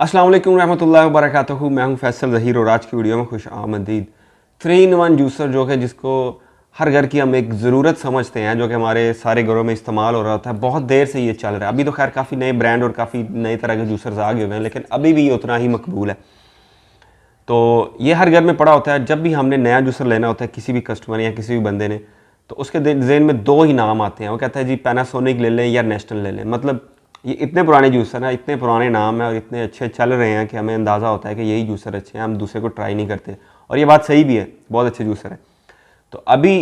अस्सलाम वालेकुम रहमतुल्लाहि व बरकातहू। मैं हूं फैसल ज़हीर और आज की वीडियो में खुश आमदीद। 3-in-1 जूसर जो है जिसको हर घर की हम एक ज़रूरत समझते हैं, जो कि हमारे सारे घरों में इस्तेमाल हो रहा होता है। बहुत देर से ये चल रहा है। अभी तो खैर काफ़ी नए ब्रांड और काफ़ी नए तरह के जूसर्स आ गए हुए हैं, लेकिन अभी भी ये उतना ही मकबूल है। तो ये हर घर में पड़ा होता है। जब भी हमने नया जूसर लेना होता है किसी भी कस्टमर या किसी भी बंदे ने, तो उसके जहन में दो ही नाम आते हैं। वो कहता है जी पैनासोनिक ले लें या नेशनल ले लें। मतलब ये इतने पुराने जूसर हैं, इतने पुराने नाम हैं और इतने अच्छे चल रहे हैं कि हमें अंदाज़ा होता है कि यही जूसर अच्छे हैं, हम दूसरे को ट्राई नहीं करते। और ये बात सही भी है, बहुत अच्छे जूसर हैं। तो अभी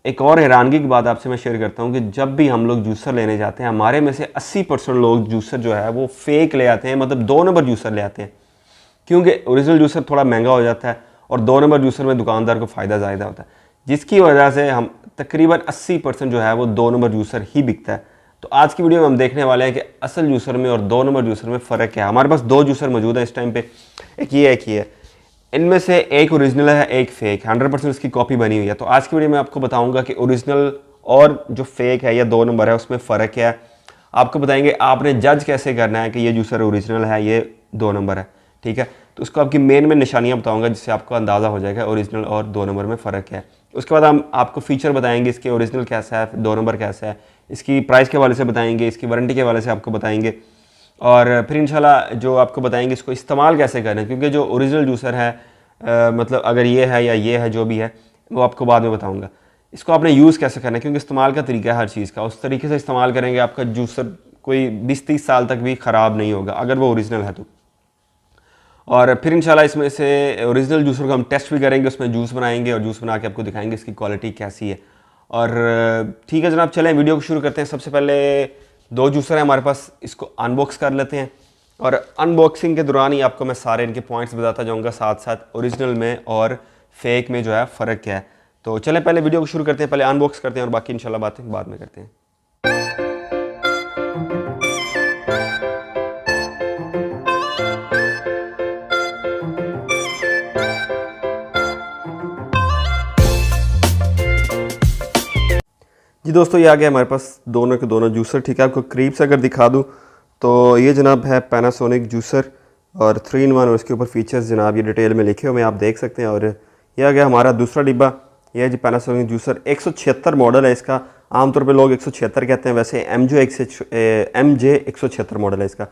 एक और हैरानगी की बात आपसे मैं शेयर करता हूँ कि जब भी हम लोग जूसर लेने जाते हैं, हमारे में से 80% लोग जूसर जो है वो फेक ले आते हैं, मतलब 2 नंबर जूसर ले आते हैं। क्योंकि ओरिजिनल जूसर थोड़ा महंगा हो जाता है और 2 नंबर जूसर में दुकानदार को फ़ायदा ज़्यादा होता है, जिसकी वजह से हम तकरीबन 80% जो है वो 2 नंबर जूसर ही बिकता है। तो आज की वीडियो में हम देखने वाले हैं कि असल जूसर में और 2 नंबर जूसर में फ़र्क क्या है। हमारे पास 2 जूसर मौजूद हैं इस टाइम पे, एक ये है। इनमें से एक ओरिजिनल है, एक फ़ेक। 100% उसकी कॉपी बनी हुई है। तो आज की वीडियो में आपको बताऊंगा कि ओरिजिनल और जो फेक है या 2 नंबर है उसमें फ़र्क क्या है। आपको बताएंगे आपने जज कैसे करना है कि ये जूसर ओरिजिनल है, ये 2 नंबर है, ठीक है। तो उसको आपकी मेन में निशानियाँ बताऊंगा जिससे आपको अंदाज़ा हो जाएगा ओरिजिनल और 2 नंबर में फ़र्क क्या है। उसके बाद हम आपको फ़ीचर बताएंगे, इसके ओरिजिनल कैसा है, 2 नंबर कैसा है, इसकी प्राइस के हवाले से बताएंगे, इसकी वारंटी के हवाले से आपको बताएंगे, और फिर इंशाल्लाह जो आपको बताएंगे इसको इस्तेमाल कैसे करें। क्योंकि जो ओरिजिनल जूसर है मतलब अगर ये है या ये है जो भी है वो आपको बाद में बताऊँगा। इसको आपने यूज़ कैसे करना है, क्योंकि इस्तेमाल का तरीका है हर चीज़ का। उस तरीके से इस्तेमाल करेंगे आपका जूसर कोई 20-30 साल तक भी ख़राब नहीं होगा अगर वो ओरिजिनल है तो। और फिर इंशाल्लाह इसमें से ओरिजिनल जूसर को हम टेस्ट भी करेंगे, उसमें जूस बनाएंगे और जूस बना के आपको दिखाएंगे इसकी क्वालिटी कैसी है। और ठीक है जनाब, चलें वीडियो को शुरू करते हैं। सबसे पहले 2 जूसर हैं हमारे पास, इसको अनबॉक्स कर लेते हैं और अनबॉक्सिंग के दौरान ही आपको मैं सारे इनके पॉइंट्स बताता जाऊँगा, साथ साथ ओरिजिनल में और फेक में जो है फ़र्क क्या है। तो चलें पहले वीडियो को शुरू करते हैं, पहले अनबॉक्स करते हैं और बाकी इंशाल्लाह बातें बाद में करते हैं। जी दोस्तों, ये आ गया हमारे पास दोनों के दोनों जूसर, ठीक है। आपको करीब से अगर दिखा दूं तो ये जनाब है पैनासोनिक जूसर और 3-in-1 और इसके ऊपर फीचर्स जनाब ये डिटेल में लिखे हुए आप देख सकते हैं। और ये आ गया हमारा दूसरा डिब्बा, ये है जी पैनासोनिक जूसर। 176 मॉडल है इसका। आमतौर पे लोग 176 कहते हैं, वैसे MJ 176 मॉडल है इसका।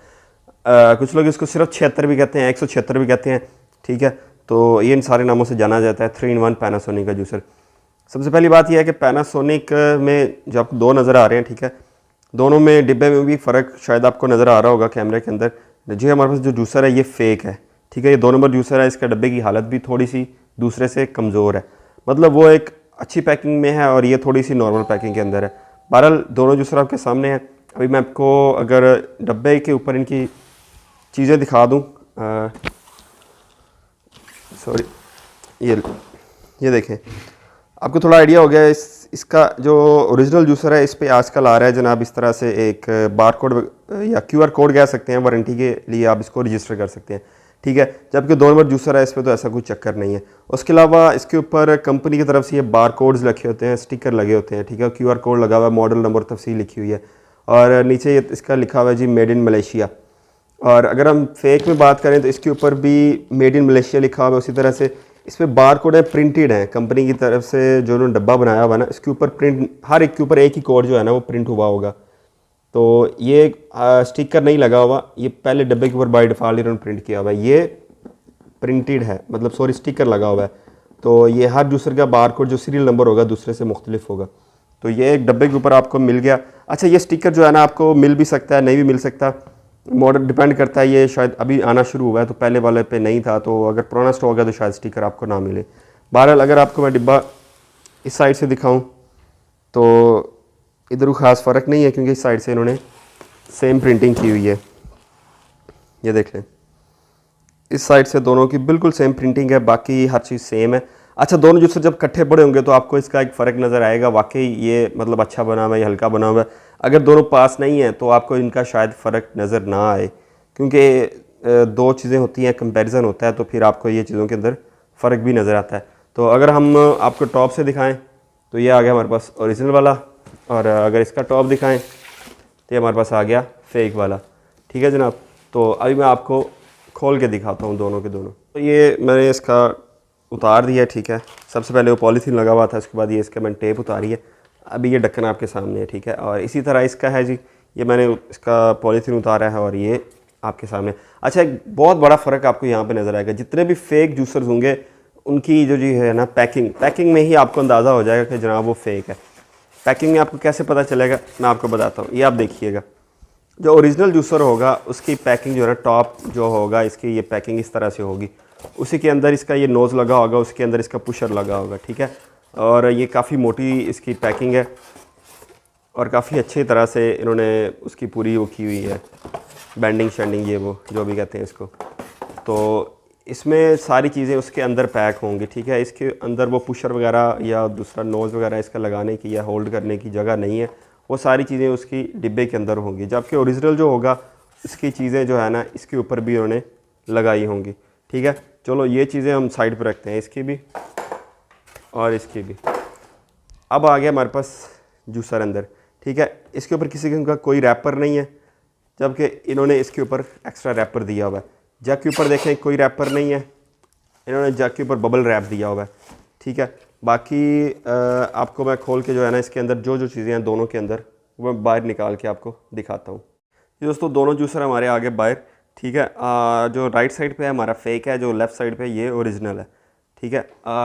कुछ लोग इसको सिर्फ 76 भी कहते हैं, 176 भी कहते हैं, ठीक है। तो ये इन सारे नामों से जाना जाता है 3-in-1 पैनासोनिक का जूसर। सबसे पहली बात यह है कि पैनासोनिक में जो आपको 2 नज़र आ रहे हैं, ठीक है, दोनों में डिब्बे में भी फ़र्क शायद आपको नज़र आ रहा होगा कैमरे के अंदर। जो हमारे पास जो जूसर है ये फ़ेक है, ठीक है। ये 2 नंबर जूसर है, इसका डब्बे की हालत भी थोड़ी सी दूसरे से कमज़ोर है। मतलब वो एक अच्छी पैकिंग में है और ये थोड़ी सी नॉर्मल पैकिंग के अंदर है। बहरहाल दोनों जूसर आपके सामने हैं। अभी मैं आपको अगर डब्बे के ऊपर इनकी चीज़ें दिखा दूँ, सॉरी, ये देखें, आपको थोड़ा आइडिया हो गया। इसका जो ओरिजिनल जूसर है इस पे आजकल आ रहा है जनाब इस तरह से एक बारकोड या QR कोड कह सकते हैं, वारंटी के लिए आप इसको रजिस्टर कर सकते हैं, ठीक है। जबकि 2 नंबर जूसर है इस पे तो ऐसा कोई चक्कर नहीं है। उसके अलावा इसके ऊपर कंपनी की तरफ से ये बारकोड्स लिखे होते हैं, स्टिकर लगे होते हैं, ठीक है। QR कोड लगा हुआ है, मॉडल नंबर तफसील लिखी हुई है और नीचे ये इसका लिखा हुआ है जी मेड इन मलेशिया। और अगर हम फेक में बात करें तो इसके ऊपर भी मेड इन मलेशिया लिखा हुआ है। उसी तरह से इस पर बार कोड है, प्रिंटेड है कंपनी की तरफ से। जो उन्होंने डब्बा बनाया हुआ ना, इसके ऊपर प्रिंट, हर एक के ऊपर एक ही कोड जो है ना वो प्रिंट हुआ होगा। तो ये स्टिकर नहीं लगा हुआ, ये पहले डब्बे के ऊपर बाय डिफ़ॉल्ट इन्होंने प्रिंट किया हुआ है। ये प्रिंटेड है, मतलब सॉरी स्टिकर लगा हुआ है। तो ये हर जूसर का बार कोड जो सीरियल नंबर होगा दूसरे से मुख्तलिफ होगा। तो ये एक डब्बे के ऊपर आपको मिल गया। अच्छा, ये स्टिकर जो है ना आपको मिल भी सकता है, नहीं भी मिल सकता, मॉडल डिपेंड करता है। ये शायद अभी आना शुरू हुआ है तो पहले वाले पे नहीं था, तो अगर पुराना स्टॉक है तो शायद स्टिकर आपको ना मिले। बहरहाल अगर आपको मैं डिब्बा इस साइड से दिखाऊं तो इधर ख़ास फ़र्क नहीं है, क्योंकि इस साइड से इन्होंने सेम प्रिंटिंग की हुई है। ये देख लें, इस साइड से दोनों की बिल्कुल सेम प्रिंटिंग है, बाकी हर चीज़ सेम है। अच्छा, दोनों जूसर जब इकट्ठे पड़े होंगे तो आपको इसका एक फ़र्क नज़र आएगा, वाकई ये मतलब अच्छा बना हुआ है, ये हल्का बना हुआ है। अगर दोनों पास नहीं है तो आपको इनका शायद फ़र्क नज़र ना आए, क्योंकि 2 चीज़ें होती हैं, कंपैरिजन होता है, तो फिर आपको ये चीज़ों के अंदर फ़र्क भी नज़र आता है। तो अगर हम आपको टॉप से दिखाएं तो ये आ गया हमारे पास ओरिजिनल वाला, और अगर इसका टॉप दिखाएं तो ये हमारे पास आ गया फेक वाला, ठीक है जनाब। तो अभी मैं आपको खोल के दिखाता हूँ दोनों के दोनों। तो ये मैंने इसका उतार दिया, ठीक है। सबसे पहले वो पॉलीथीन लगा हुआ था, उसके बाद ये इसका मैंने टेप उतारी है। अभी ये ढक्कन आपके सामने है, ठीक है। और इसी तरह इसका है जी, ये मैंने इसका पॉलीथीन उतारा है और ये आपके सामने। अच्छा, एक बहुत बड़ा फ़र्क आपको यहाँ पे नज़र आएगा। जितने भी फेक जूसर्स होंगे उनकी जो जी है ना पैकिंग में ही आपको अंदाज़ा हो जाएगा कि जनाब वो फेक है। पैकिंग में आपको कैसे पता चलेगा, मैं आपको बताता हूँ। ये आप देखिएगा, जो ओरिजिनल जूसर होगा उसकी पैकिंग जो है ना, टॉप जो होगा इसकी, ये पैकिंग इस तरह से होगी। उसी के अंदर इसका ये नोज़ लगा होगा, उसके अंदर इसका पुशर लगा होगा, ठीक है। और ये काफ़ी मोटी इसकी पैकिंग है और काफ़ी अच्छी तरह से इन्होंने उसकी पूरी वो की हुई है, बैंडिंग शेंडिंग, ये वो जो भी कहते हैं इसको। तो इसमें सारी चीज़ें उसके अंदर पैक होंगी, ठीक है। इसके अंदर वो पुशर वगैरह या दूसरा नोज़ वगैरह इसका लगाने की या होल्ड करने की जगह नहीं है। वो सारी चीज़ें उसकी डिब्बे के अंदर होंगी, जबकि ओरिजिनल जो होगा इसकी चीज़ें जो है ना इसके ऊपर भी उन्होंने लगाई होंगी, ठीक है। चलो ये चीज़ें हम साइड पर रखते हैं, इसकी भी और इसकी भी। अब आ गया हमारे पास जूसर अंदर, ठीक है। इसके ऊपर किसी किस्म का कोई रैपर नहीं है, जबकि इन्होंने इसके ऊपर एक्स्ट्रा रैपर दिया हुआ है। जग के ऊपर देखें कोई रैपर नहीं है, इन्होंने जग के ऊपर बबल रैप दिया हुआ है, ठीक है। बाकी आपको मैं खोल के जो है ना इसके अंदर जो जो चीज़ें हैं दोनों के अंदर, वो मैं बाहर निकाल के आपको दिखाता हूँ। ये दोस्तों दोनों जूसर हमारे आगे बाहर, ठीक है। जो राइट साइड पे है हमारा फेक है, जो लेफ़्ट साइड पे ये ओरिजिनल है, ठीक है।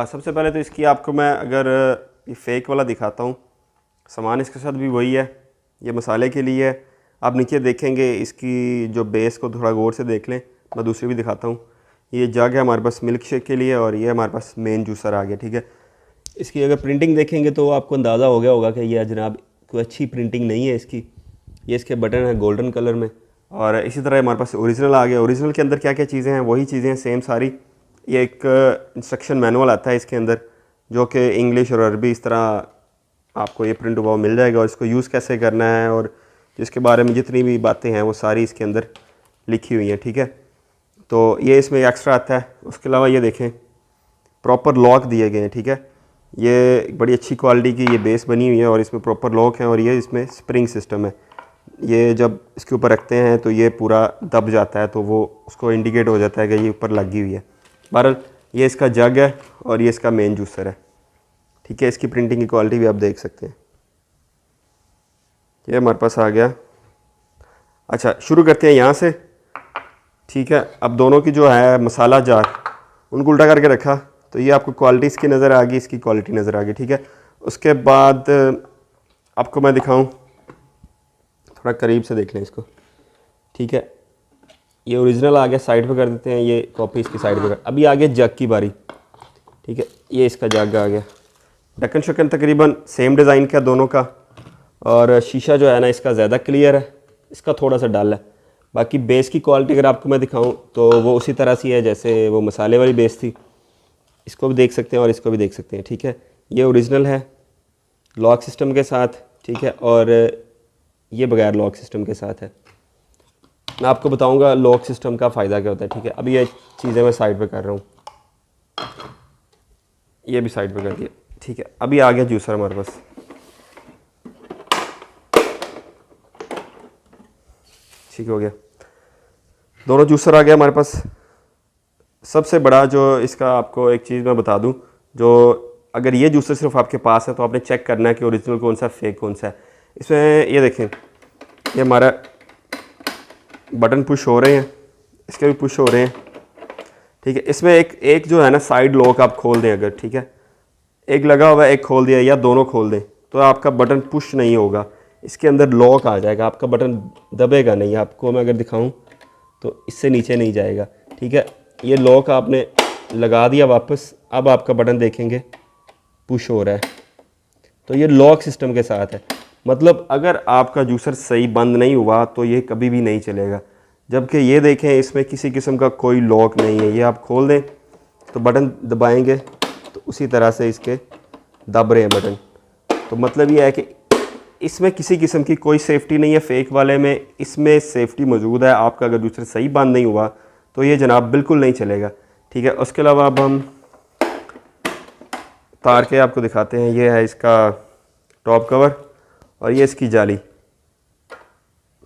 सबसे पहले तो इसकी आपको मैं अगर ये फेक वाला दिखाता हूँ, सामान इसके साथ भी वही है, ये मसाले के लिए है। आप नीचे देखेंगे इसकी जो बेस को थोड़ा गौर से देख लें, मैं दूसरी भी दिखाता हूँ। ये जग है हमारे पास मिल्क शेक के लिए और ये हमारे पास मेन जूसर आ गया, ठीक है। इसकी अगर प्रिंटिंग देखेंगे तो आपको अंदाज़ा हो गया होगा कि ये जनाब कोई अच्छी प्रिंटिंग नहीं है इसकी। ये इसके बटन है गोल्डन कलर में। और इसी तरह हमारे पास ओरिजिनल आ गया। ओरिजिनल के अंदर क्या क्या चीज़ें हैं, वही चीज़ें हैं सेम सारी। ये एक इंस्ट्रक्शन मैनुअल आता है इसके अंदर, जो कि इंग्लिश और अरबी इस तरह आपको ये प्रिंट हुआ मिल जाएगा। और इसको यूज़ कैसे करना है और इसके बारे में जितनी भी बातें हैं वो सारी इसके अंदर लिखी हुई हैं, ठीक है। तो ये इसमें एक्स्ट्रा आता है। उसके अलावा ये देखें प्रॉपर लॉक दिए गए हैं, ठीक है। ये बड़ी अच्छी क्वालिटी की ये बेस बनी हुई है और इसमें प्रॉपर लॉक है और ये इसमें स्प्रिंग सिस्टम है। ये जब इसके ऊपर रखते हैं तो ये पूरा दब जाता है, तो वो उसको इंडिकेट हो जाता है कि ये ऊपर लगी हुई है। बहरहाल ये इसका जग है और ये इसका मेन जूसर है, ठीक है। इसकी प्रिंटिंग की क्वालिटी भी आप देख सकते हैं। ये हमारे पास आ गया। अच्छा, शुरू करते हैं यहाँ से, ठीक है। अब दोनों की जो है मसाला जार, उनको उल्टा करके रखा तो ये आपको क्वालिटी इसकी नज़र आ गई, इसकी क्वालिटी नज़र आ गई, ठीक है। उसके बाद आपको मैं दिखाऊं, थोड़ा करीब से देख लें इसको, ठीक है। ये ओरिजिनल आ गया, साइड पे कर देते हैं, ये कॉपी इसकी साइड पे कर। अभी आ गया जग की बारी, ठीक है। ये इसका जग आ गया। ढक्कन शक्कन तकरीबन सेम डिज़ाइन का दोनों का, और शीशा जो है ना इसका ज़्यादा क्लियर है, इसका थोड़ा सा डल है। बाकी बेस की क्वालिटी अगर आपको मैं दिखाऊं तो वो उसी तरह से है जैसे वो मसाले वाली बेस थी। इसको भी देख सकते हैं और इसको भी देख सकते हैं, ठीक है। ये ओरिजिनल है लॉक सिस्टम के साथ, ठीक है। और ये बगैर लॉक सिस्टम के साथ है। मैं आपको बताऊंगा लॉक सिस्टम का फ़ायदा क्या होता है, ठीक है। अभी ये चीज़ें मैं साइड पे कर रहा हूँ, ये भी साइड पे कर दिया, ठीक है। अभी आ गया जूसर हमारे पास, ठीक हो गया। दोनों जूसर आ गया हमारे पास। सबसे बड़ा जो इसका आपको एक चीज़ मैं बता दूं, जो अगर ये जूसर सिर्फ आपके पास है तो आपने चेक करना है कि ओरिजिनल कौन सा फेक कौन सा है। इसमें ये देखें, ये हमारा बटन पुश हो रहे हैं, इसके भी पुश हो रहे हैं, ठीक है। इसमें एक जो है ना साइड लॉक आप खोल दें अगर, ठीक है, एक लगा हुआ है, एक खोल दिया या दोनों खोल दें तो आपका बटन पुश नहीं होगा, इसके अंदर लॉक आ जाएगा, आपका बटन दबेगा नहीं। आपको मैं अगर दिखाऊं तो इससे नीचे नहीं जाएगा, ठीक है। ये लॉक आपने लगा दिया वापस, अब आपका बटन देखेंगे पुश हो रहा है, तो ये लॉक सिस्टम के साथ है। मतलब अगर आपका जूसर सही बंद नहीं हुआ तो ये कभी भी नहीं चलेगा। जबकि ये देखें इसमें किसी किस्म का कोई लॉक नहीं है, ये आप खोल दें तो बटन दबाएंगे तो उसी तरह से इसके दब रहे हैं बटन। तो मतलब ये है कि इसमें किसी किस्म की कोई सेफ्टी नहीं है। फेक वाले में इसमें सेफ्टी मौजूद है। आपका अगर जूसर सही बंद नहीं हुआ तो ये जनाब बिल्कुल नहीं चलेगा, ठीक है। उसके अलावा अब हम तार के आपको दिखाते हैं। ये है इसका टॉप कवर और ये इसकी जाली,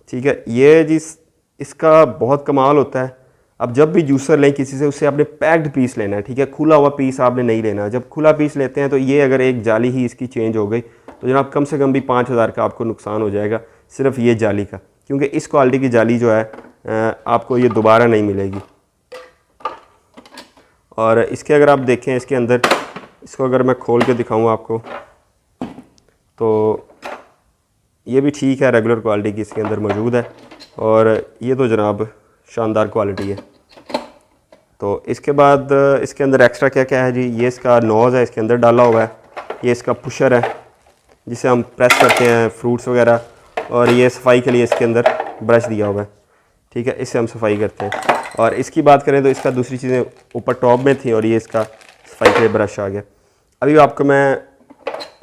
ठीक है। ये जिस इसका बहुत कमाल होता है, अब जब भी जूसर लें किसी से, उससे आपने पैक्ड पीस लेना है, ठीक है, खुला हुआ पीस आपने नहीं लेना। जब खुला पीस लेते हैं तो ये अगर एक जाली ही इसकी चेंज हो गई तो जनाब कम से कम भी 5,000 का आपको नुकसान हो जाएगा सिर्फ ये जाली का, क्योंकि इस क्वालिटी की जाली जो है आपको ये दोबारा नहीं मिलेगी। और इसके अगर आप देखें इसके अंदर, इसको अगर मैं खोल के दिखाऊँ आपको तो ये भी ठीक है, रेगुलर क्वालिटी की इसके अंदर मौजूद है। और ये तो जनाब शानदार क्वालिटी है। तो इसके बाद इसके अंदर एक्स्ट्रा क्या क्या है जी, ये इसका नोज़ है, इसके अंदर डाला हुआ है। ये इसका पुशर है जिसे हम प्रेस करते हैं फ्रूट्स वगैरह, और ये सफाई के लिए इसके अंदर ब्रश दिया हुआ है, ठीक है, इससे हम सफाई करते हैं। और इसकी बात करें तो इसका दूसरी चीज़ें ऊपर टॉप में थी और ये इसका सफाई के लिए ब्रश आ गया। अभी आपको मैं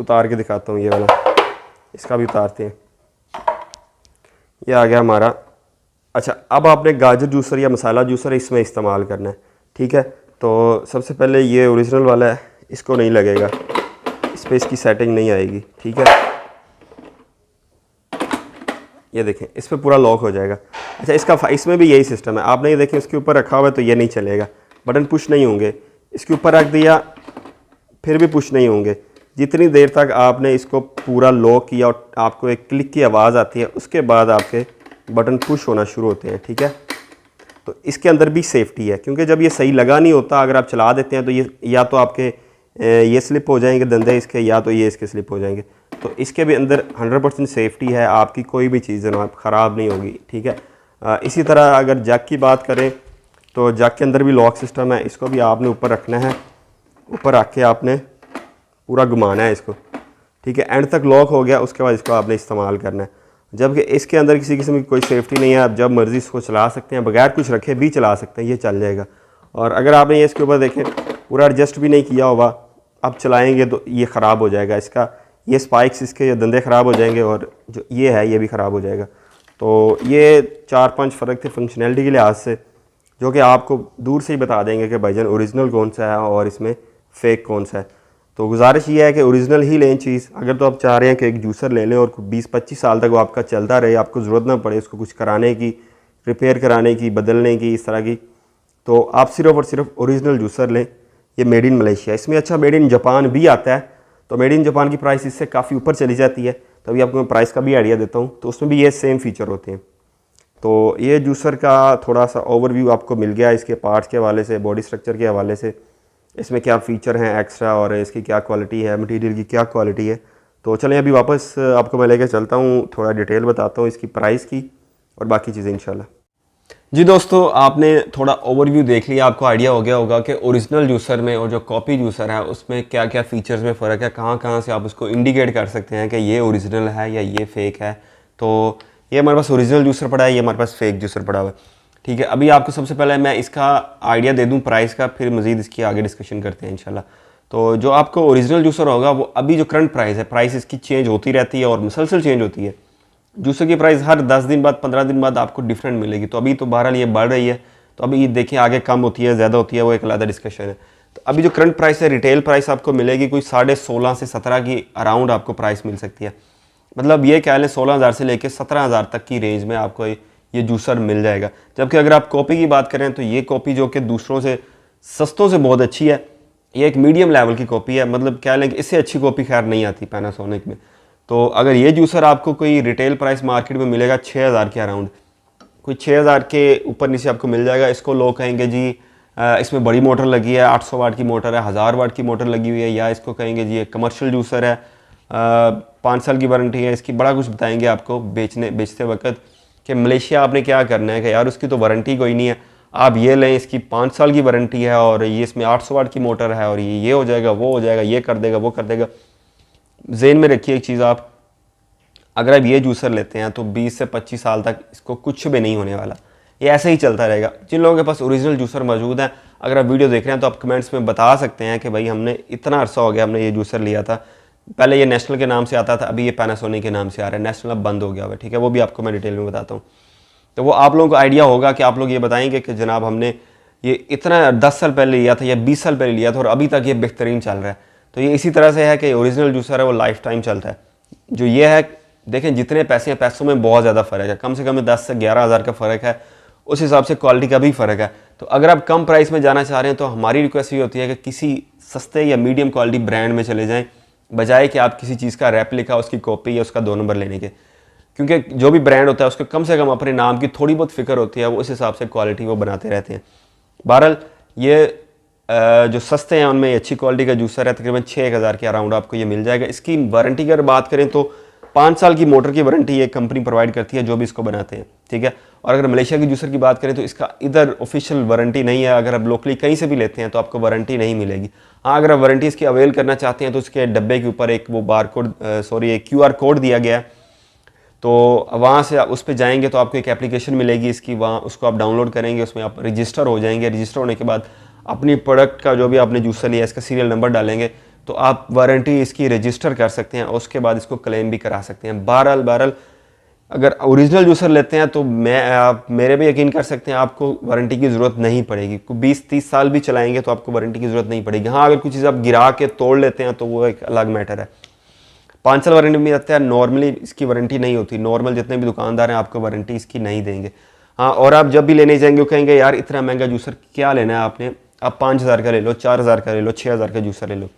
उतार के दिखाता हूँ, ये वाला इसका भी उतारते हैं। ये आ गया हमारा। अच्छा, अब आपने गाजर जूसर या मसाला जूसर इसमें इस्तेमाल करना है, ठीक है। तो सबसे पहले ये ओरिजिनल वाला है, इसको नहीं लगेगा, इस पर इसकी सेटिंग नहीं आएगी, ठीक है। ये देखें इस पर पूरा लॉक हो जाएगा। अच्छा, इसमें भी यही सिस्टम है, आपने ये देखें इसके ऊपर रखा हुआ है तो ये नहीं चलेगा, बटन पुश नहीं होंगे। इसके ऊपर रख दिया फिर भी पुश नहीं होंगे। जितनी देर तक आपने इसको पूरा लॉक किया और आपको एक क्लिक की आवाज़ आती है, उसके बाद आपके बटन पुश होना शुरू होते हैं, ठीक है। तो इसके अंदर भी सेफ्टी है, क्योंकि जब ये सही लगा नहीं होता, अगर आप चला देते हैं तो ये या तो आपके ये स्लिप हो जाएंगे धंधे इसके, या तो ये इसके स्लिप हो जाएंगे। तो इसके भी अंदर 100% सेफ्टी है, आपकी कोई भी चीज़ जनाब ख़राब नहीं होगी, ठीक है। इसी तरह अगर जैक की बात करें तो जैक के अंदर भी लॉक सिस्टम है, इसको भी आपने ऊपर रखना है, ऊपर रख के आपने पूरा घुमाना है इसको, ठीक है। एंड तक लॉक हो गया, उसके बाद इसको आपने इस्तेमाल करना है। जबकि इसके अंदर किसी किस्म की कोई सेफ्टी नहीं है, आप जब मर्ज़ी इसको चला सकते हैं, बगैर कुछ रखे भी चला सकते हैं, ये चल जाएगा। और अगर आपने ये इसके ऊपर देखें पूरा एडजस्ट भी नहीं किया होगा, आप चलाएंगे तो ये ख़राब हो जाएगा, इसका ये स्पाइक्स इसके ये धंधे ख़राब हो जाएंगे, और जो ये है ये भी ख़राब हो जाएगा। तो ये 4-5 फ़र्क थे फंक्शनैलिटी के लिहाज से, जो कि आपको दूर से ही बता देंगे कि भाईजान ओरिजिनल कौन सा है और इसमें फ़ेक कौन सा है। तो गुजारिश ये है कि ओरिजिनल ही लें चीज़। अगर तो आप चाह रहे हैं कि एक जूसर ले लें और 20-25 साल तक वो आपका चलता रहे, आपको ज़रूरत ना पड़े उसको कुछ कराने की, रिपेयर कराने की, बदलने की, इस तरह की, तो आप सिर्फ़ और सिर्फ ओरिजिनल जूसर लें। ये मेड इन मलेशिया, इसमें अच्छा मेड इन जापान भी आता है, तो मेड इन जापान की प्राइस इससे काफ़ी ऊपर चली जाती है। तो अभी आपको मैं प्राइस का भी आइडिया देता हूँ, तो उसमें भी ये सेम फीचर होते हैं। तो ये जूसर का थोड़ा सा ओवरव्यू आपको मिल गया, इसके पार्ट्स के हवाले से, बॉडी स्ट्रक्चर के हवाले से, इसमें क्या फ़ीचर हैं एक्स्ट्रा और इसकी क्या क्वालिटी है, मटेरियल की क्या क्वालिटी है। तो चलें अभी वापस आपको मैं लेकर चलता हूँ, थोड़ा डिटेल बताता हूँ इसकी प्राइस की और बाकी चीज़ें इंशाल्लाह। जी दोस्तों, आपने थोड़ा ओवरव्यू देख लिया, आपको आइडिया हो गया होगा कि ओरिजिनल जूसर में और जो कॉपी जूसर है उसमें क्या क्या फ़ीचर्स में फ़र्क है, कहाँ कहाँ से आप उसको इंडिकेट कर सकते हैं कि ये ओरिजिनल है या ये फ़ेक है। तो ये हमारे पास ओरिजिनल जूसर पड़ा है, ये हमारे पास फ़ेक जूसर पड़ा हुआ है, ठीक है। अभी आपको सबसे पहले मैं इसका आइडिया दे दूं प्राइस का, फिर मज़ीद इसकी आगे डिस्कशन करते हैं इंशाल्लाह। तो जो आपको ओरिजिनल जूसर होगा वो अभी जो करंट प्राइस है, प्राइस इसकी चेंज होती रहती है और मुसलसल चेंज होती है। जूसर की प्राइस हर 10 दिन बाद 15 दिन बाद आपको डिफरेंट मिलेगी। तो अभी तो बहरहाल ये बढ़ रही है, तो अभी देखिए आगे कम होती है ज़्यादा होती है, वो एक अलग डिस्कशन है। तो अभी जो करंट प्राइस है, रिटेल प्राइस आपको मिलेगी कोई 16.5 से 17 की अराउंड आपको प्राइस मिल सकती है। मतलब ये क्या है, 16,000 से लेकर 17,000 तक की रेंज में आपको ये जूसर मिल जाएगा। जबकि अगर आप कॉपी की बात करें तो ये कॉपी जो कि दूसरों से सस्तों से बहुत अच्छी है, ये एक मीडियम लेवल की कॉपी है। मतलब क्या लें कि इससे अच्छी कॉपी खैर नहीं आती पैनासोनिक में। तो अगर ये जूसर आपको कोई रिटेल प्राइस मार्केट में मिलेगा 6,000 के अराउंड, कोई 6,000 के ऊपर नीचे आपको मिल जाएगा। इसको लोग कहेंगे जी इसमें बड़ी मोटर लगी है, 800 वाट की मोटर है, 1000 वाट की मोटर लगी हुई है, या इसको कहेंगे जी एक कमर्शियल जूसर है, 5 साल की वारंटी है इसकी, बड़ा कुछ बताएंगे आपको बेचते वक्त कि मलेशिया आपने क्या करना है कि यार उसकी तो वारंटी कोई नहीं है, आप ये लें, इसकी 5 साल की वारंटी है और ये इसमें 800 वाट की मोटर है और ये हो जाएगा, वो हो जाएगा, ये कर देगा, वो कर देगा। जेन में रखिए एक चीज़, आप अगर आप ये जूसर लेते हैं तो 20 से 25 साल तक इसको कुछ भी नहीं होने वाला, ये ऐसे ही चलता रहेगा। जिन लोगों के पास ओरिजिनल जूसर मौजूद है, अगर आप वीडियो देख रहे हैं तो आप कमेंट्स में बता सकते हैं कि भाई हमने इतना अरसा हो गया हमने ये जूसर लिया था, पहले ये नेशनल के नाम से आता था, अभी ये पैनासोनिक के नाम से आ रहा है, नेशनल अब बंद हो गया हुआ है, ठीक है। वो भी आपको मैं डिटेल में बताता हूँ। तो वो आप लोगों को आइडिया होगा कि आप लोग ये बताएंगे कि जनाब हमने ये इतना 10 साल पहले लिया था या 20 साल पहले लिया था और अभी तक ये बेहतरीन चल रहा है। तो ये इसी तरह से है कि ओरिजिनल जूसर है वो लाइफ टाइम चलता है। जो ये है, देखें जितने पैसे हैं, पैसों में बहुत ज़्यादा फ़र्क है, कम से कम 10 से 11 हज़ार का फ़र्क है। उस हिसाब से क्वालिटी का भी फ़र्क है। तो अगर आप कम प्राइस में जाना चाह रहे हैं तो हमारी रिक्वेस्ट ये होती है कि किसी सस्ते या मीडियम क्वालिटी ब्रांड में चले जाएँ, बजाय कि आप किसी चीज़ का रेप्लिका, उसकी कॉपी या उसका 2 नंबर लेने के। क्योंकि जो भी ब्रांड होता है उसको कम से कम अपने नाम की थोड़ी बहुत फ़िक्र होती है, वो उस हिसाब से क्वालिटी वो बनाते रहते हैं। बहरहाल ये जो सस्ते हैं उनमें अच्छी क्वालिटी का जूसर है, तकरीबन 6,000 के अराउंड आपको ये मिल जाएगा। इसकी वारंटी की अगर बात करें तो 5 साल की मोटर की वारंटी ये कंपनी प्रोवाइड करती है जो भी इसको बनाते हैं, ठीक है। और अगर मलेशिया की जूसर की बात करें तो इसका इधर ऑफिशियल वारंटी नहीं है, अगर आप लोकली कहीं से भी लेते हैं तो आपको वारंटी नहीं मिलेगी। हाँ, अगर आप वारंटी इसकी अवेल करना चाहते हैं तो उसके डब्बे के ऊपर एक वो एक QR कोड दिया गया है, तो वहाँ से उस पर जाएंगे तो आपको एक एप्लीकेशन मिलेगी इसकी, वहाँ उसको आप डाउनलोड करेंगे, उसमें आप रजिस्टर हो जाएंगे। रजिस्टर होने के बाद अपनी प्रोडक्ट का जो भी आपने जूसर लिया इसका सीरियल नंबर डालेंगे तो आप वारंटी इसकी रजिस्टर कर सकते हैं और उसके बाद इसको क्लेम भी करा सकते हैं। बहरहाल अगर ओरिजिनल जूसर लेते हैं तो आप मेरे भी यकीन कर सकते हैं आपको वारंटी की ज़रूरत नहीं पड़ेगी। 20-30 साल भी चलाएंगे तो आपको वारंटी की ज़रूरत नहीं पड़ेगी। हाँ, अगर कुछ चीज़ आप गिरा के तोड़ लेते हैं तो वो एक अलग मैटर है। 5 साल वारंटी में आता है, नॉर्मली इसकी वारंटी नहीं होती। नॉर्मल जितने भी दुकानदार हैं आपको वारंटी इसकी नहीं देंगे। हाँ, और आप जब भी लेने जाएंगे वो कहेंगे यार इतना महंगा जूसर क्या लेना है आपने, आप 5,000 का ले लो, 4,000 का ले लो, 6,000 का जूसर ले लो।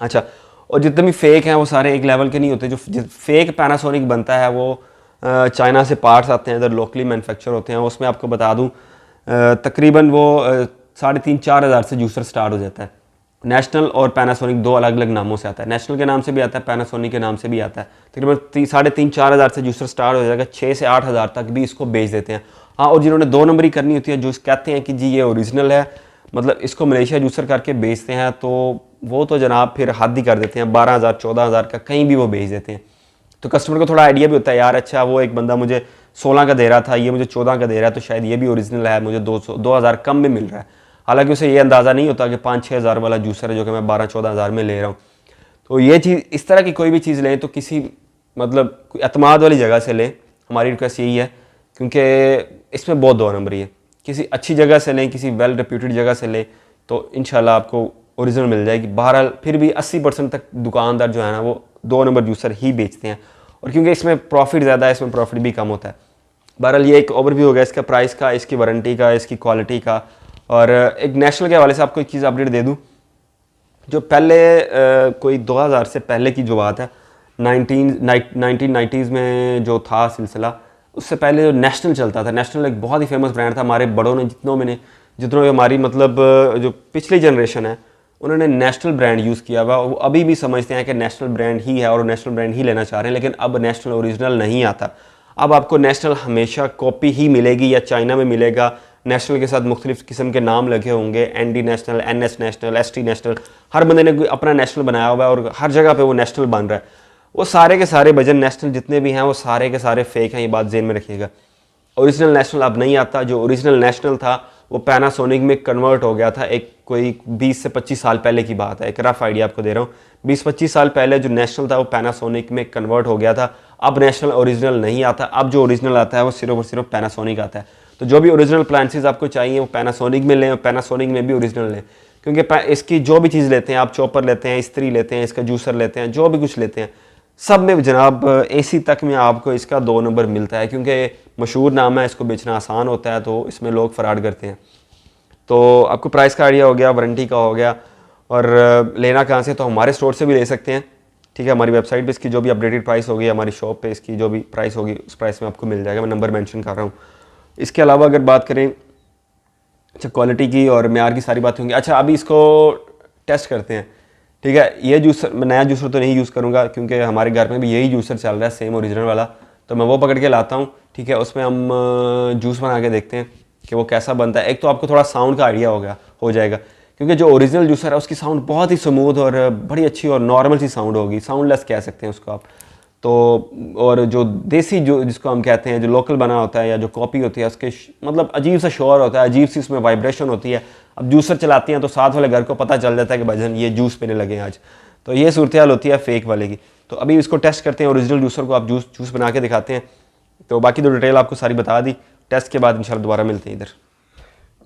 अच्छा, और जितने भी फेक हैं वो सारे एक लेवल के नहीं होते। जो फेक पैनासोनिक बनता है वो चाइना से पार्ट्स आते हैं, इधर लोकली मैन्युफैक्चर होते हैं। उसमें आपको बता दूं तकरीबन वो 3,500-4 हज़ार से जूसर स्टार्ट हो जाता है। नेशनल और पैनासोनिक 2 अलग अलग नामों से आता है, नेशनल के नाम से भी आता है, पैनासोनिक के नाम से भी आता है। तकरीबन 3,500-4 हज़ार से जूसर स्टार्ट हो जाएगा, 6 से 8 हज़ार तक भी इसको बेच देते हैं। हाँ, और जिन्होंने 2 नंबरी करनी होती है, जो कहते हैं कि जी ये ओरिजिनल है, मतलब इसको मलेशिया जूसर करके बेचते हैं, तो वो तो जनाब फिर हद ही कर देते हैं। 12,000 14,000 का कहीं भी वो बेच देते हैं। तो कस्टमर को थोड़ा आइडिया भी होता है यार, अच्छा वो एक बंदा मुझे 16 का दे रहा था, ये मुझे 14 का दे रहा है, तो शायद ये भी ओरिजिनल है, मुझे 2,000 कम में मिल रहा है। हालांकि उसे ये अंदाज़ा नहीं होता कि 5-6 हज़ार वाला जूसर है जो कि मैं 12-14 हज़ार में ले रहा हूँ। तो ये चीज़, इस तरह की कोई भी चीज़ लें तो किसी मतलब एतमाद वाली जगह से लें, हमारी रिक्वेस्ट यही है, क्योंकि इसमें बहुत 2 नंबरी है। किसी अच्छी जगह से लें, किसी वेल रेप्यूटेड जगह से लें तो इंशाल्लाह आपको ओरिजिनल मिल जाएगी। बहरहाल फिर भी 80% तक दुकानदार जो है ना वो 2 नंबर जूसर ही बेचते हैं, और क्योंकि इसमें प्रॉफिट ज़्यादा है, इसमें प्रॉफिट भी कम होता है। बहरहाल ये एक ओवरव्यू हो गया इसका प्राइस का, इसकी वारंटी का, इसकी क्वालिटी का। और एक नेशनल के हवाले से आपको एक चीज़ अपडेट दे दूँ, जो पहले कोई 2000 से पहले की जो बात है, 1990s में जो था सिलसिला, उससे पहले जो नेशनल चलता था, नेशनल एक बहुत ही फेमस ब्रांड था। हमारे बड़ों ने जितनों हमारी मतलब जो पिछली जनरेशन है उन्होंने नेशनल ब्रांड यूज़ किया हुआ, वो अभी भी समझते हैं कि नेशनल ब्रांड ही है और नेशनल ब्रांड ही लेना चाह रहे हैं। लेकिन अब नेशनल ओरिजिनल नहीं आता, अब आपको नेशनल हमेशा कॉपी ही मिलेगी या चाइना में मिलेगा। नेशनल के साथ मुख्तलिफ किस्म के नाम लगे होंगे, ND national, NS national, ST national, हर बंदे ने अपना नेशनल बनाया हुआ है और हर जगह पे वो नेशनल बन रहा है। वो सारे के सारे वजन नेशनल जितने भी हैं वो सारे के सारे फेक हैं, ये बात ज़हन में रखिएगा। ओरिजिनल नेशनल अब नहीं आता। जो ओरिजिनल नेशनल था वो पैनासोनिक में कन्वर्ट हो गया था, एक कोई 20 से 25 साल पहले की बात है, एक रफ आइडिया आपको दे रहा हूँ। 20-25 साल पहले जो नेशनल था वो पैनासोनिक में कन्वर्ट हो गया था। अब नेशनल ओरिजिनल नहीं आता, अब जो ओरिजिनल आता है वो सिर्फ और सिर्फ पैनासोनिक आता है। तो जो भी ओरिजिनल अप्लायंसेस आपको चाहिए वो पैनासोनिक में लें, और पैनासोनिक में भी ओरिजिनल लें, क्योंकि इसकी जो भी चीज़ लेते हैं आप, चॉपर लेते हैं, इस्त्री लेते हैं, इसका जूसर लेते हैं, जो भी कुछ लेते हैं, सब में जनाब AC तक में आपको इसका 2 नंबर मिलता है, क्योंकि मशहूर नाम है, इसको बेचना आसान होता है, तो इसमें लोग फ्रॉड करते हैं। तो आपको प्राइस का आइडिया हो गया, वारंटी का हो गया, और लेना कहाँ से, तो हमारे स्टोर से भी ले सकते हैं, ठीक है। हमारी वेबसाइट पे इसकी जो भी अपडेटेड प्राइस होगी, हमारी शॉप पे इसकी जो भी प्राइस होगी उस प्राइस में आपको मिल जाएगा, मैं नंबर मेंशन कर रहा हूँ। इसके अलावा अगर बात करें अच्छा क्वालिटी की और मेयार की सारी बातें होंगी। अच्छा, अभी इसको टेस्ट करते हैं, ठीक है। ये जूसर मैं नया जूसर तो नहीं यूज़ करूँगा, क्योंकि हमारे घर में भी यही जूसर चल रहा है सेम ओरिजिनल वाला, तो मैं वो पकड़ के लाता हूँ, ठीक है। उसमें हम जूस बना के देखते हैं कि वो कैसा बनता है। एक तो आपको थोड़ा साउंड का आइडिया हो जाएगा, क्योंकि जो ओरिजिनल जूसर है उसकी साउंड बहुत ही स्मूथ और बड़ी अच्छी और नॉर्मल सी साउंड होगी, साउंडलेस कह सकते हैं उसको आप। तो और जो देसी जो जिसको हम कहते हैं, जो लोकल बना होता है या जो कॉपी होती है, उसके मतलब अजीब सा शोर होता है, अजीब सी उसमें वाइब्रेशन होती है। अब जूसर चलाते हैं तो साथ वाले घर को पता चल जाता है कि भाईजान ये जूस पीने लगे हैं आज। तो ये सूरत हाल होती है फेक वाले की। तो अभी इसको टेस्ट करते हैं, ओरिजिनल जूसर को आप जूस बना के दिखाते हैं। तो बाकी तो डिटेल आपको सारी बता दी, टेस्ट के बाद इंशाल्लाह दोबारा मिलते हैं इधर।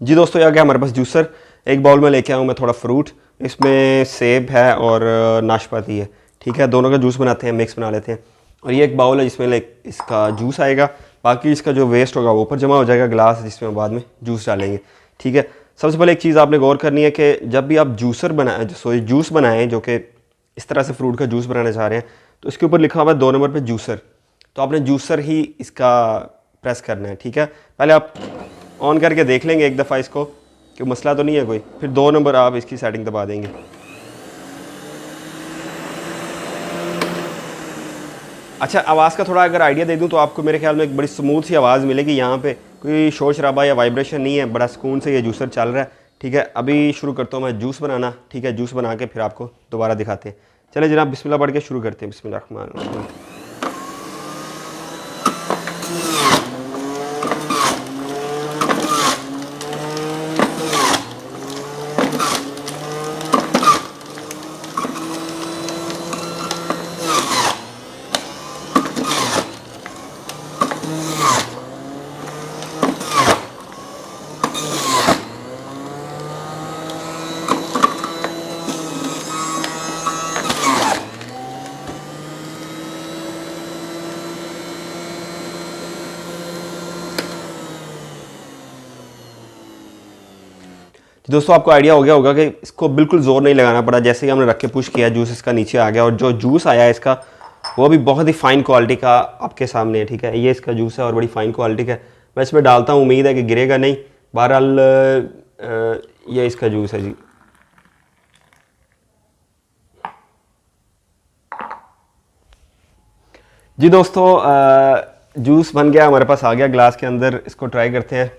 जी दोस्तों, ये आ गया हमारे पास जूसर। एक बाउल में लेके आऊँ मैं थोड़ा फ्रूट, इसमें सेब है और नाशपाती है, ठीक है। दोनों का जूस बनाते हैं, मिक्स बना लेते हैं। और ये एक बाउल है जिसमें इसका जूस आएगा, बाकी इसका जो वेस्ट होगा वो ऊपर जमा हो जाएगा ग्लास, जिसमें हम बाद में जूस डालेंगे। ठीक है, सबसे पहले एक चीज़ आपने गौर करनी है कि जब भी आप जूस बनाएं जो कि इस तरह से फ्रूट का जूस बनाना चाह रहे हैं, तो इसके ऊपर लिखा हुआ है 2 नंबर पे जूसर, तो आपने जूसर ही इसका प्रेस करना है। ठीक है, पहले आप ऑन करके देख लेंगे एक दफ़ा इसको कि मसला तो नहीं है कोई, फिर 2 नंबर आप इसकी सेटिंग दबा देंगे। अच्छा, आवाज़ का थोड़ा अगर आइडिया दे दूं तो आपको मेरे ख्याल में एक बड़ी स्मूथ सी आवाज़ मिलेगी। यहाँ पे कोई शोर शराबा या वाइब्रेशन नहीं है, बड़ा सुकून से ये जूसर चल रहा है। ठीक है, अभी शुरू करता हूँ मैं जूस बनाना। ठीक है, जूस बना के फिर आपको दोबारा दिखाते हैं। चले जनाब, बिस्मिल्लाह पढ़ के शुरू करते हैं। बिस्मिल्लाह। दोस्तों आपको आइडिया हो गया होगा कि इसको बिल्कुल ज़ोर नहीं लगाना पड़ा, जैसे कि हमने रख के पुश किया जूस इसका नीचे आ गया, और जो जूस आया है इसका वो भी बहुत ही फ़ाइन क्वालिटी का आपके सामने है। ठीक है, ये इसका जूस है और बड़ी फ़ाइन क्वालिटी का है। मैं इसमें डालता हूँ, उम्मीद है कि गिरेगा नहीं। बहरहाल ये इसका जूस है जी। जी दोस्तों, जूस बन गया, हमारे पास आ गया ग्लास के अंदर। इसको ट्राई करते हैं।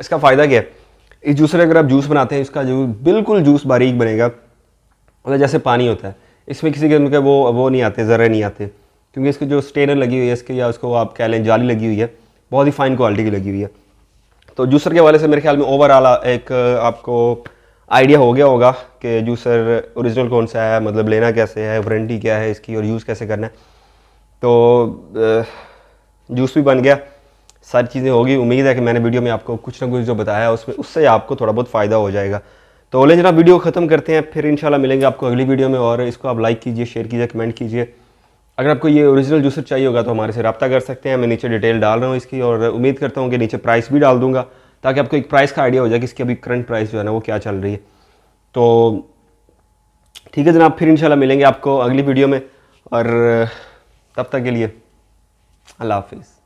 इसका फ़ायदा क्या है, इस जूसर में अगर आप जूस बनाते हैं, इसका जूस बिल्कुल जूस बारीक बनेगा, मतलब जैसे पानी होता है। इसमें किसी किस्म के वो नहीं आते, ज़र्रे नहीं आते, क्योंकि इसकी जो स्टेनर लगी हुई है इसके, या उसको आप कह लें जाली लगी हुई है, बहुत ही फ़ाइन क्वालिटी की लगी हुई है। तो जूसर के हवाले से मेरे ख्याल में ओवरऑल एक आपको आइडिया हो गया होगा कि जूसर ओरिजिनल कौन सा है, मतलब लेना कैसे है, वारंटी क्या है इसकी, और यूज़ कैसे करना है। तो जूस भी बन गया, सारी चीज़ें होगी। उम्मीद है कि मैंने वीडियो में आपको कुछ ना कुछ जो बताया उसमें उससे आपको थोड़ा बहुत फ़ायदा हो जाएगा। तो ले जनाब, वीडियो ख़त्म करते हैं, फिर इंशाल्लाह मिलेंगे आपको अगली वीडियो में। और इसको आप लाइक कीजिए, शेयर कीजिए, कमेंट कीजिए। अगर आपको ये ओरिजिनल जूसर चाहिए होगा तो हमारे से रब्ता कर सकते हैं। मैं नीचे डिटेल डाल रहा हूँ इसकी, और उम्मीद करता हूँ कि नीचे प्राइस भी डाल दूँगा, ताकि आपको एक प्राइस का आइडिया हो जाए कि इसकी अभी करंट प्राइस जो है ना वो क्या चल रही है। तो ठीक है जनाब, फिर इंशाल्लाह मिलेंगे आपको अगली वीडियो में, और तब तक के लिए अल्लाह हाफिज़।